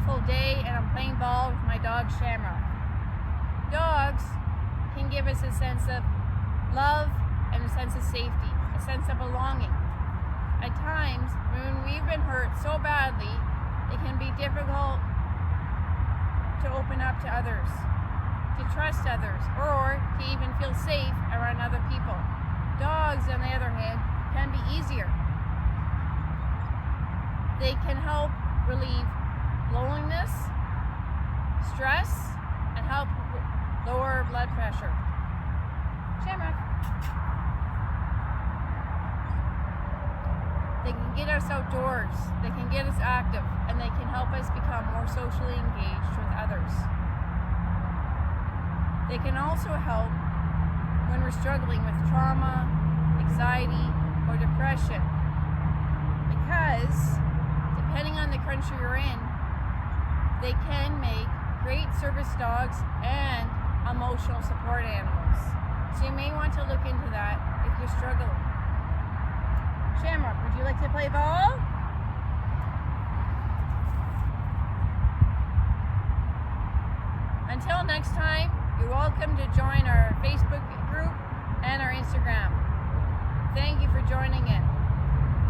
beautiful day and I'm playing ball with my dog Shamrock. Dogs can give us a sense of love and a sense of safety, a sense of belonging. At times, when we've been hurt so badly, it can be difficult to open up to others, to trust others, or to even feel safe around other people. Dogs, on the other hand, can be easier. They can help relieve loneliness, stress, and help lower blood pressure. Shamrock. They can get us outdoors, they can get us active, and they can help us become more socially engaged with others. They can also help when we're struggling with trauma, anxiety, or depression, because depending on the country you're in, they can make great service dogs and emotional support animals. So you may want to look into that if you're struggling. Shamrock, would you like to play ball? Until next time, you're welcome to join our Facebook group and our Instagram. Thank you for joining in.